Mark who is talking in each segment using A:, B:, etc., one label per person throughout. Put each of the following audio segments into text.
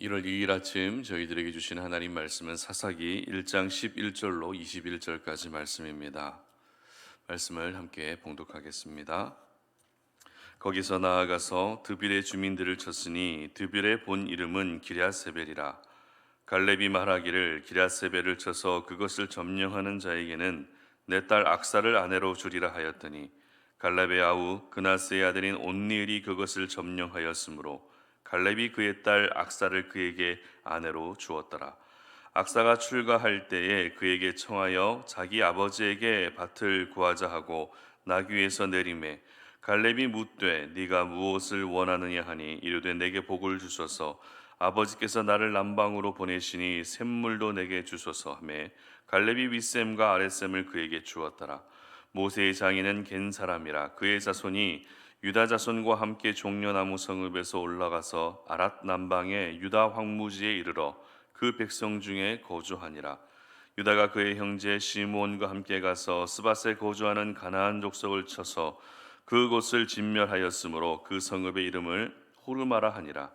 A: 1월 2일 아침 저희들에게 주신 하나님 말씀은 사사기 1장 11절로 21절까지 말씀입니다. 말씀을 함께 봉독하겠습니다. 거기서 나아가서 드빌의 주민들을 쳤으니 드빌의 본 이름은 기럇세벨이라. 갈렙이 말하기를 기럇세벨을 쳐서 그것을 점령하는 자에게는 내 딸 악사를 아내로 주리라 하였더니 갈렙의 아우 그나스의 아들인 온니엘이 그것을 점령하였으므로 갈렙이 그의 딸 악사를 그에게 아내로 주었더라. 악사가 출가할 때에 그에게 청하여 자기 아버지에게 밭을 구하자 하고 나귀에서 내리매 갈렙이 묻되 네가 무엇을 원하느냐 하니 이르되 내게 복을 주소서 아버지께서 나를 남방으로 보내시니 샘물도 내게 주소서 하매 갈렙이 윗샘과 아랫샘을 그에게 주었더라. 모세의 장인은 겐 사람이라 그의 자손이 유다 자손과 함께 종려나무 성읍에서 올라가서 아랏 남방의 유다 황무지에 이르러 그 백성 중에 거주하니라. 유다가 그의 형제 시므온과 함께 가서 스밧에 거주하는 가나안 족속을 쳐서 그곳을 진멸하였으므로 그 성읍의 이름을 호르마라 하니라.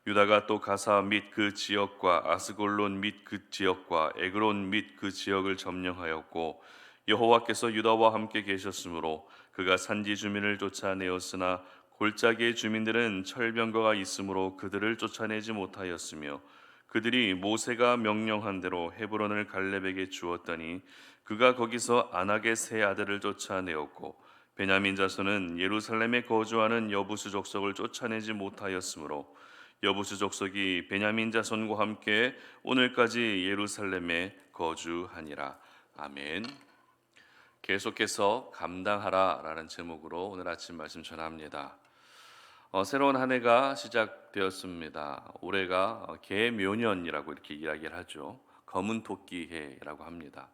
A: 유다가 또 가사 및 그 지역과 아스골론 및 그 지역과 에그론 및 그 지역을 점령하였고 여호와께서 유다와 함께 계셨으므로 그가 산지 주민을 쫓아내었으나 골짜기의 주민들은 철병거가 있으므로 그들을 쫓아내지 못하였으며 그들이 모세가 명령한 대로 헤브론을 갈렙에게 주었더니 그가 거기서 안악의 세 아들을 쫓아내었고 베냐민 자손은 예루살렘에 거주하는 여부수 족속을 쫓아내지 못하였으므로 여부수 족속이 베냐민 자손과 함께 오늘까지 예루살렘에 거주하니라. 아멘. 계속해서 감당하라라는 제목으로 오늘 아침 말씀 전합니다. 새로운 한 해가 시작되었습니다. 올해가 개묘년이라고 이렇게 이야기를 하죠. 검은 토끼 해라고 합니다.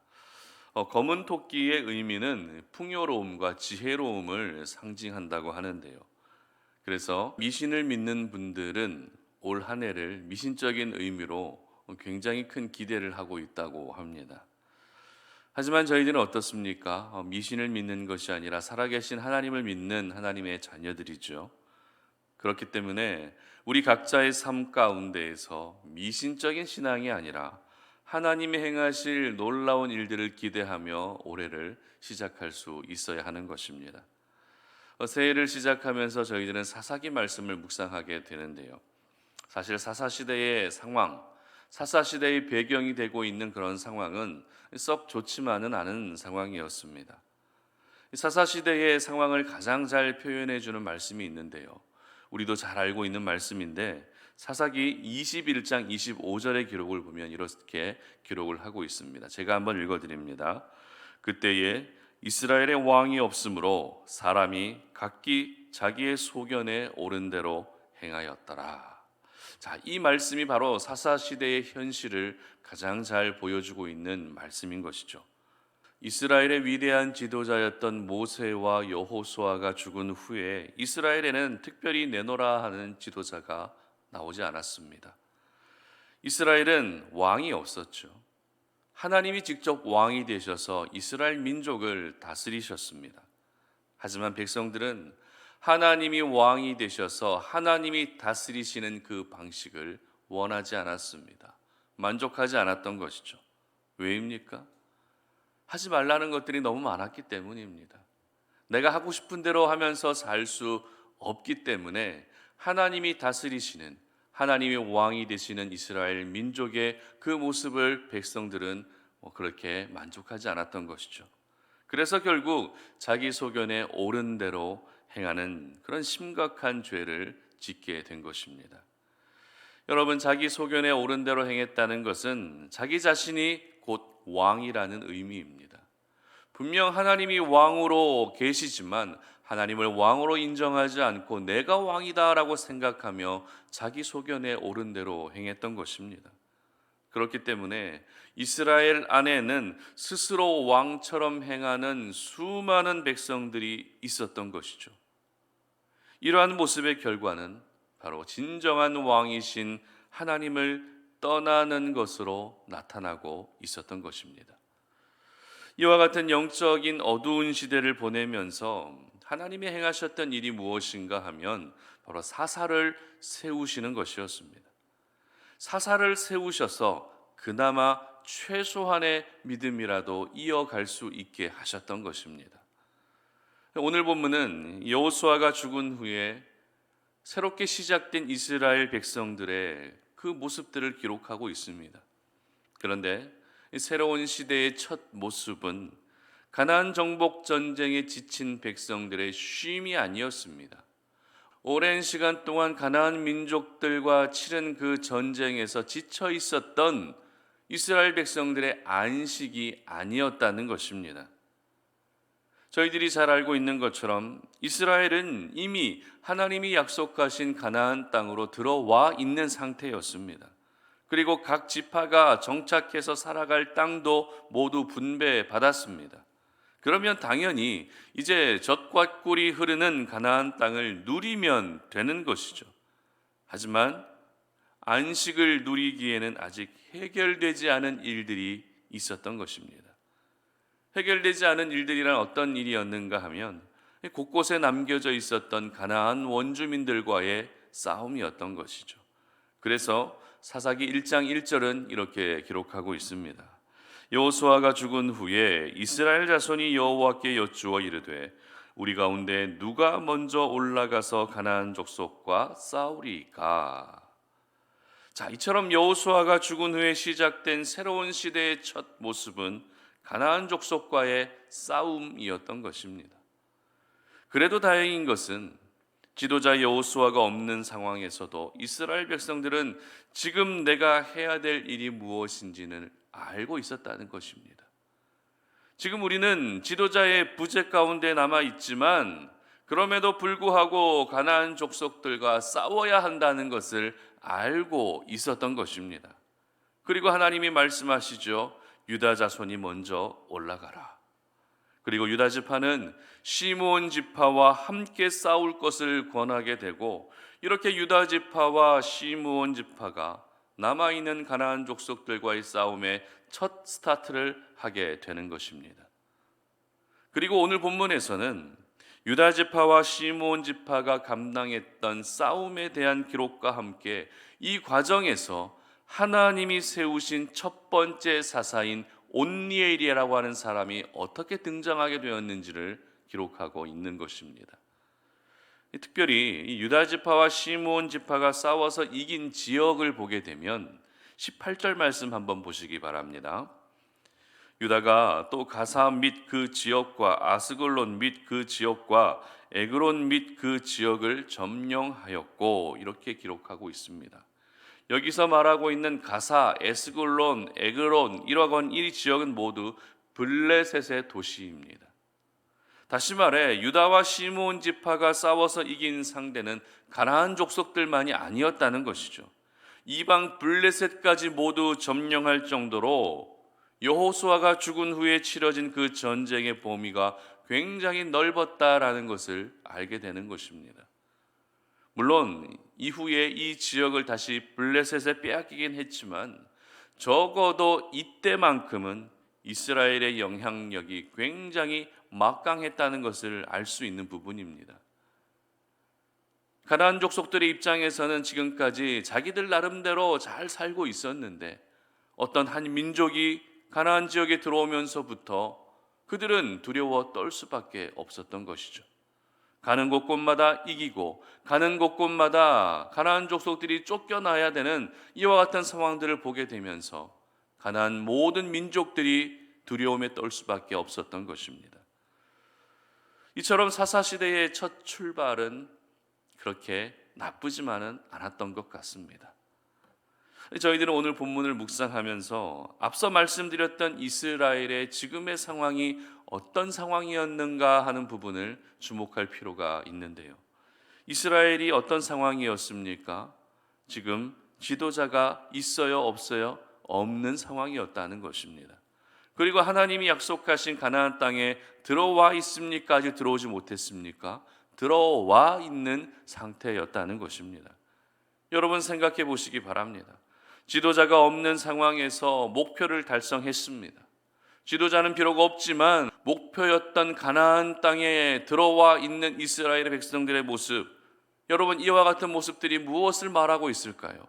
A: 검은 토끼의 의미는 풍요로움과 지혜로움을 상징한다고 하는데요. 그래서 미신을 믿는 분들은 올 한 해를 미신적인 의미로 굉장히 큰 기대를 하고 있다고 합니다. 하지만 저희들은 어떻습니까? 미신을 믿는 것이 아니라 살아계신 하나님을 믿는 하나님의 자녀들이죠. 그렇기 때문에 우리 각자의 삶 가운데에서 미신적인 신앙이 아니라 하나님이 행하실 놀라운 일들을 기대하며 올해를 시작할 수 있어야 하는 것입니다. 새해를 시작하면서 저희들은 사사기 말씀을 묵상하게 되는데요. 사실 사사시대의 상황, 사사시대의 배경이 되고 있는 그런 상황은 썩 좋지만은 않은 상황이었습니다. 사사시대의 상황을 가장 잘 표현해 주는 말씀이 있는데요. 우리도 잘 알고 있는 말씀인데 사사기 21장 25절의 기록을 보면 이렇게 기록을 하고 있습니다. 제가 한번 읽어드립니다. 그때에 이스라엘의 왕이 없으므로 사람이 각기 자기의 소견에 옳은 대로 행하였더라. 자, 이 말씀이 바로 사사시대의 현실을 가장 잘 보여주고 있는 말씀인 것이죠. 이스라엘의 위대한 지도자였던 모세와 여호수아가 죽은 후에 이스라엘에는 특별히 내노라 하는 지도자가 나오지 않았습니다. 이스라엘은 왕이 없었죠. 하나님이 직접 왕이 되셔서 이스라엘 민족을 다스리셨습니다. 하지만 백성들은 하나님이 왕이 되셔서 하나님이 다스리시는 그 방식을 원하지 않았습니다. 만족하지 않았던 것이죠. 왜입니까? 하지 말라는 것들이 너무 많았기 때문입니다. 내가 하고 싶은 대로 하면서 살 수 없기 때문에 하나님이 다스리시는, 하나님이 왕이 되시는 이스라엘 민족의 그 모습을 백성들은 그렇게 만족하지 않았던 것이죠. 그래서 결국 자기 소견에 옳은 대로 행하는 그런 심각한 죄를 짓게 된 것입니다. 여러분, 자기 소견에 옳은 대로 행했다는 것은 자기 자신이 곧 왕이라는 의미입니다. 분명 하나님이 왕으로 계시지만 하나님을 왕으로 인정하지 않고 내가 왕이다라고 생각하며 자기 소견에 옳은 대로 행했던 것입니다. 그렇기 때문에 이스라엘 안에는 스스로 왕처럼 행하는 수많은 백성들이 있었던 것이죠. 이러한 모습의 결과는 바로 진정한 왕이신 하나님을 떠나는 것으로 나타나고 있었던 것입니다. 이와 같은 영적인 어두운 시대를 보내면서 하나님이 행하셨던 일이 무엇인가 하면 바로 사사를 세우시는 것이었습니다. 사사를 세우셔서 그나마 최소한의 믿음이라도 이어갈 수 있게 하셨던 것입니다. 오늘 본문은 여호수아가 죽은 후에 새롭게 시작된 이스라엘 백성들의 그 모습들을 기록하고 있습니다. 그런데 이 새로운 시대의 첫 모습은 가나안 정복 전쟁에 지친 백성들의 쉼이 아니었습니다. 오랜 시간 동안 가나안 민족들과 치른 그 전쟁에서 지쳐 있었던 이스라엘 백성들의 안식이 아니었다는 것입니다. 저희들이 잘 알고 있는 것처럼 이스라엘은 이미 하나님이 약속하신 가나안 땅으로 들어와 있는 상태였습니다. 그리고 각 지파가 정착해서 살아갈 땅도 모두 분배받았습니다. 그러면 당연히 이제 젖과 꿀이 흐르는 가나안 땅을 누리면 되는 것이죠. 하지만 안식을 누리기에는 아직 해결되지 않은 일들이 있었던 것입니다. 해결되지 않은 일들이란 어떤 일이었는가 하면 곳곳에 남겨져 있었던 가나안 원주민들과의 싸움이었던 것이죠. 그래서 사사기 1장 1절은 이렇게 기록하고 있습니다. 여호수아가 죽은 후에 이스라엘 자손이 여호와께 여쭈어 이르되 우리 가운데 누가 먼저 올라가서 가나안 족속과 싸우리이까. 자, 이처럼 여호수아가 죽은 후에 시작된 새로운 시대의 첫 모습은 가나안 족속과의 싸움이었던 것입니다. 그래도 다행인 것은 지도자 여호수아가 없는 상황에서도 이스라엘 백성들은 지금 내가 해야 될 일이 무엇인지는 알고 있었다는 것입니다. 지금 우리는 지도자의 부재 가운데 남아 있지만 그럼에도 불구하고 가나안 족속들과 싸워야 한다는 것을 알고 있었던 것입니다. 그리고 하나님이 말씀하시죠. 유다 자손이 먼저 올라가라. 그리고 유다 지파는 시므온 지파와 함께 싸울 것을 권하게 되고 이렇게 유다 지파와 시므온 지파가 남아있는 가나안 족속들과의 싸움의 첫 스타트를 하게 되는 것입니다. 그리고 오늘 본문에서는 유다 지파와 시므온 지파가 감당했던 싸움에 대한 기록과 함께 이 과정에서 하나님이 세우신 첫 번째 사사인 온니엘이라고 하는 사람이 어떻게 등장하게 되었는지를 기록하고 있는 것입니다. 특별히 이 유다 지파와 시므온 지파가 싸워서 이긴 지역을 보게 되면 18절 말씀 한번 보시기 바랍니다. 유다가 또 가사 및 그 지역과 아스글론 및 그 지역과 에그론 및 그 지역을 점령하였고 이렇게 기록하고 있습니다. 여기서 말하고 있는 가사, 에스글론, 에그론 이 지역은 모두 블레셋의 도시입니다. 다시 말해 유다와 시므온 지파가 싸워서 이긴 상대는 가나안 족속들만이 아니었다는 것이죠. 이방 블레셋까지 모두 점령할 정도로 여호수아가 죽은 후에 치러진 그 전쟁의 범위가 굉장히 넓었다라는 것을 알게 되는 것입니다. 물론 이후에 이 지역을 다시 블레셋에 빼앗기긴 했지만 적어도 이때만큼은 이스라엘의 영향력이 굉장히 막강했다는 것을 알 수 있는 부분입니다. 가나안 족속들의 입장에서는 지금까지 자기들 나름대로 잘 살고 있었는데 어떤 한 민족이 가나안 지역에 들어오면서부터 그들은 두려워 떨 수밖에 없었던 것이죠. 가는 곳곳마다 이기고 가는 곳곳마다 가나안 족속들이 쫓겨나야 되는 이와 같은 상황들을 보게 되면서 가나안 모든 민족들이 두려움에 떨 수밖에 없었던 것입니다. 이처럼 사사시대의 첫 출발은 그렇게 나쁘지만은 않았던 것 같습니다. 저희들은 오늘 본문을 묵상하면서 앞서 말씀드렸던 이스라엘의 지금의 상황이 어떤 상황이었는가 하는 부분을 주목할 필요가 있는데요. 이스라엘이 어떤 상황이었습니까? 지금 지도자가 있어요, 없어요? 없는 상황이었다는 것입니다. 그리고 하나님이 약속하신 가나안 땅에 들어와 있습니까? 아직 들어오지 못했습니까? 들어와 있는 상태였다는 것입니다. 여러분 생각해 보시기 바랍니다. 지도자가 없는 상황에서 목표를 달성했습니다. 지도자는 비록 없지만 목표였던 가나안 땅에 들어와 있는 이스라엘의 백성들의 모습, 여러분 이와 같은 모습들이 무엇을 말하고 있을까요?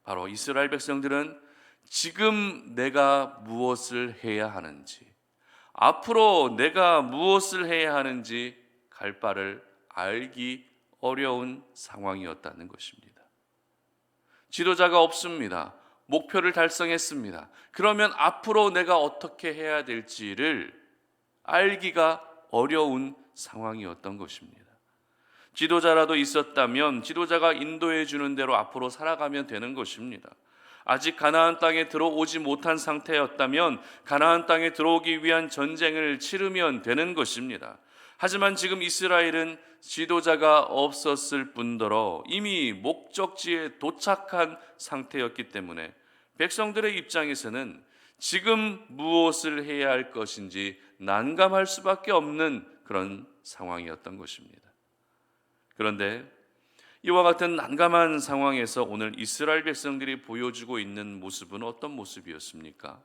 A: 바로 이스라엘 백성들은 지금 내가 무엇을 해야 하는지, 앞으로 내가 무엇을 해야 하는지 갈 바를 알기 어려운 상황이었다는 것입니다. 지도자가 없습니다. 목표를 달성했습니다. 그러면 앞으로 내가 어떻게 해야 될지를 알기가 어려운 상황이었던 것입니다. 지도자라도 있었다면 지도자가 인도해 주는 대로 앞으로 살아가면 되는 것입니다. 아직 가나안 땅에 들어오지 못한 상태였다면 가나안 땅에 들어오기 위한 전쟁을 치르면 되는 것입니다. 하지만 지금 이스라엘은 지도자가 없었을 뿐더러 이미 목적지에 도착한 상태였기 때문에 백성들의 입장에서는 지금 무엇을 해야 할 것인지 난감할 수밖에 없는 그런 상황이었던 것입니다. 그런데 이와 같은 난감한 상황에서 오늘 이스라엘 백성들이 보여주고 있는 모습은 어떤 모습이었습니까?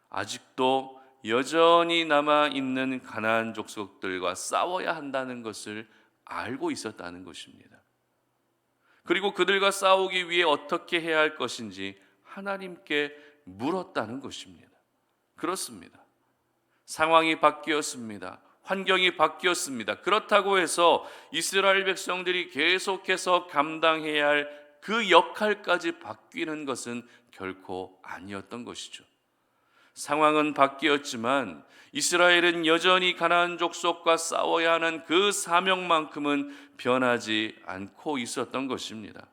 A: 아직도 여전히 남아있는 가나안 족속들과 싸워야 한다는 것을 알고 있었다는 것입니다. 그리고 그들과 싸우기 위해 어떻게 해야 할 것인지 하나님께 물었다는 것입니다. 그렇습니다. 상황이 바뀌었습니다. 환경이 바뀌었습니다. 그렇다고 해서 이스라엘 백성들이 계속해서 감당해야 할 그 역할까지 바뀌는 것은 결코 아니었던 것이죠. 상황은 바뀌었지만 이스라엘은 여전히 가나안 족속과 싸워야 하는 그 사명만큼은 변하지 않고 있었던 것입니다.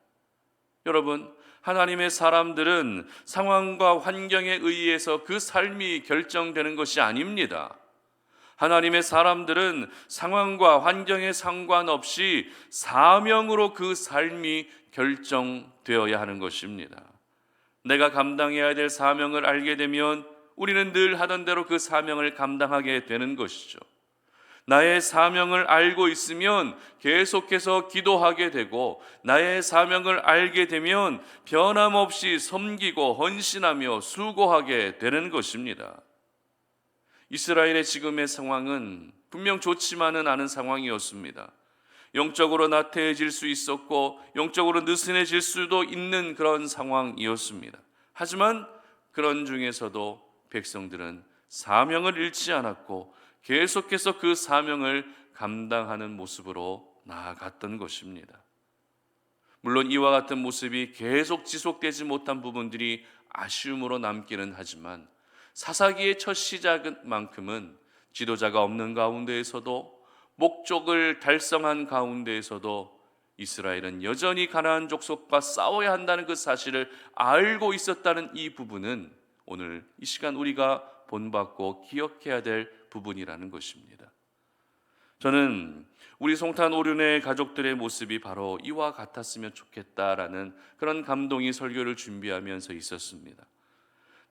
A: 여러분, 하나님의 사람들은 상황과 환경에 의해서 그 삶이 결정되는 것이 아닙니다. 하나님의 사람들은 상황과 환경에 상관없이 사명으로 그 삶이 결정되어야 하는 것입니다. 내가 감당해야 될 사명을 알게 되면 우리는 늘 하던 대로 그 사명을 감당하게 되는 것이죠. 나의 사명을 알고 있으면 계속해서 기도하게 되고 나의 사명을 알게 되면 변함없이 섬기고 헌신하며 수고하게 되는 것입니다. 이스라엘의 지금의 상황은 분명 좋지만은 않은 상황이었습니다. 영적으로 나태해질 수 있었고 영적으로 느슨해질 수도 있는 그런 상황이었습니다. 하지만 그런 중에서도 백성들은 사명을 잃지 않았고 계속해서 그 사명을 감당하는 모습으로 나아갔던 것입니다. 물론 이와 같은 모습이 계속 지속되지 못한 부분들이 아쉬움으로 남기는 하지만 사사기의 첫 시작만큼은 지도자가 없는 가운데에서도 목적을 달성한 가운데에서도 이스라엘은 여전히 가나안 족속과 싸워야 한다는 그 사실을 알고 있었다는 이 부분은 오늘 이 시간 우리가 본받고 기억해야 될 부분이라는 것입니다. 저는 우리 송탄 오륜의 가족들의 모습이 바로 이와 같았으면 좋겠다라는 그런 감동이 설교를 준비하면서 있었습니다.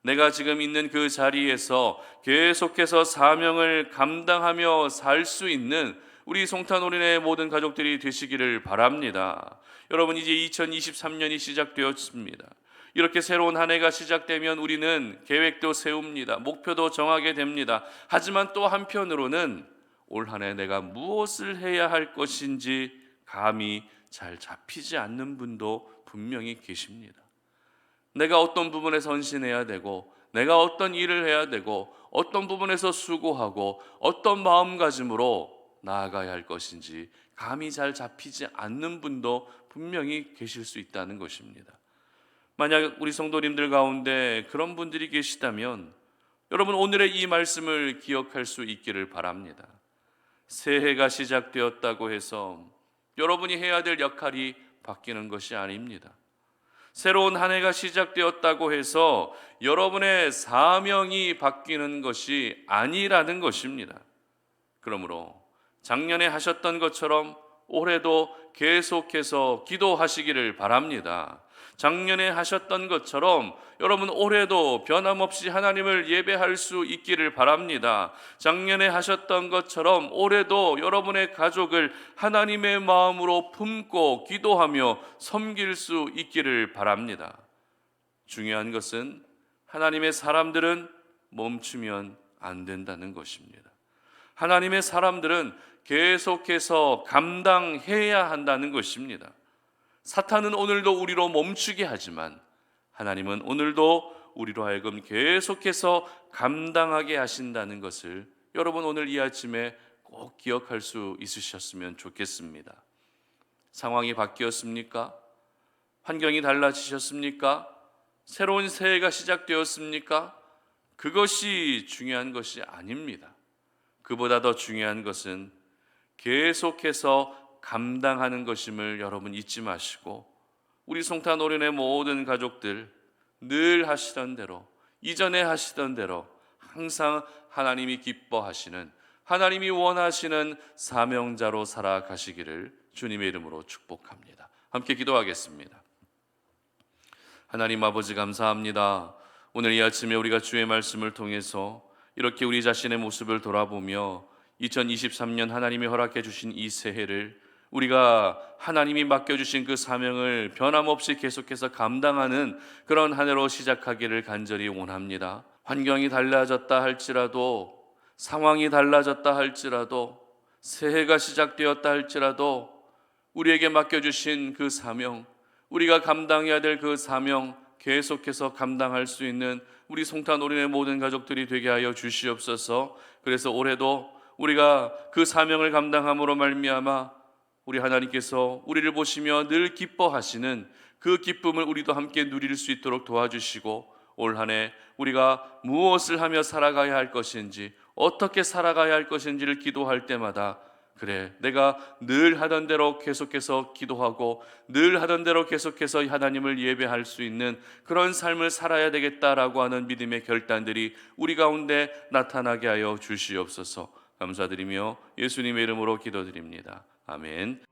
A: 내가 지금 있는 그 자리에서 계속해서 사명을 감당하며 살 수 있는 우리 송탄오린의 모든 가족들이 되시기를 바랍니다. 여러분, 이제 2023년이 시작되었습니다. 이렇게 새로운 한 해가 시작되면 우리는 계획도 세웁니다. 목표도 정하게 됩니다. 하지만 또 한편으로는 올 한 해 내가 무엇을 해야 할 것인지 감이 잘 잡히지 않는 분도 분명히 계십니다. 내가 어떤 부분에서 헌신해야 되고 내가 어떤 일을 해야 되고 어떤 부분에서 수고하고 어떤 마음가짐으로 나아가야 할 것인지 감이 잘 잡히지 않는 분도 분명히 계실 수 있다는 것입니다. 만약 우리 성도님들 가운데 그런 분들이 계시다면 여러분, 오늘의 이 말씀을 기억할 수 있기를 바랍니다. 새해가 시작되었다고 해서 여러분이 해야 될 역할이 바뀌는 것이 아닙니다. 새로운 한 해가 시작되었다고 해서 여러분의 사명이 바뀌는 것이 아니라는 것입니다. 그러므로 작년에 하셨던 것처럼 올해도 계속해서 기도하시기를 바랍니다. 작년에 하셨던 것처럼 여러분 올해도 변함없이 하나님을 예배할 수 있기를 바랍니다. 작년에 하셨던 것처럼 올해도 여러분의 가족을 하나님의 마음으로 품고 기도하며 섬길 수 있기를 바랍니다. 중요한 것은 하나님의 사람들은 멈추면 안 된다는 것입니다. 하나님의 사람들은 계속해서 감당해야 한다는 것입니다. 사탄은 오늘도 우리로 멈추게 하지만 하나님은 오늘도 우리로 하여금 계속해서 감당하게 하신다는 것을 여러분 오늘 이 아침에 꼭 기억할 수 있으셨으면 좋겠습니다. 상황이 바뀌었습니까? 환경이 달라지셨습니까? 새로운 새해가 시작되었습니까? 그것이 중요한 것이 아닙니다. 그보다 더 중요한 것은 계속해서 감당하는 것임을 여러분 잊지 마시고, 우리 송탄 오륜의 모든 가족들 늘 하시던 대로, 이전에 하시던 대로 항상 하나님이 기뻐하시는, 하나님이 원하시는 사명자로 살아가시기를 주님의 이름으로 축복합니다. 함께 기도하겠습니다. 하나님 아버지, 감사합니다. 오늘 이 아침에 우리가 주의 말씀을 통해서 이렇게 우리 자신의 모습을 돌아보며 2023년 하나님이 허락해 주신 이 새해를 우리가 하나님이 맡겨주신 그 사명을 변함없이 계속해서 감당하는 그런 한 해로 시작하기를 간절히 원합니다. 환경이 달라졌다 할지라도, 상황이 달라졌다 할지라도, 새해가 시작되었다 할지라도 우리에게 맡겨주신 그 사명, 우리가 감당해야 될 그 사명 계속해서 감당할 수 있는 우리 송탄 오륜의 모든 가족들이 되게 하여 주시옵소서. 그래서 올해도 우리가 그 사명을 감당함으로 말미암아 우리 하나님께서 우리를 보시며 늘 기뻐하시는 그 기쁨을 우리도 함께 누릴 수 있도록 도와주시고, 올 한 해 우리가 무엇을 하며 살아가야 할 것인지, 어떻게 살아가야 할 것인지를 기도할 때마다 그래, 내가 늘 하던 대로 계속해서 기도하고 늘 하던 대로 계속해서 하나님을 예배할 수 있는 그런 삶을 살아야 되겠다라고 하는 믿음의 결단들이 우리 가운데 나타나게 하여 주시옵소서. 감사드리며 예수님의 이름으로 기도드립니다. 아멘.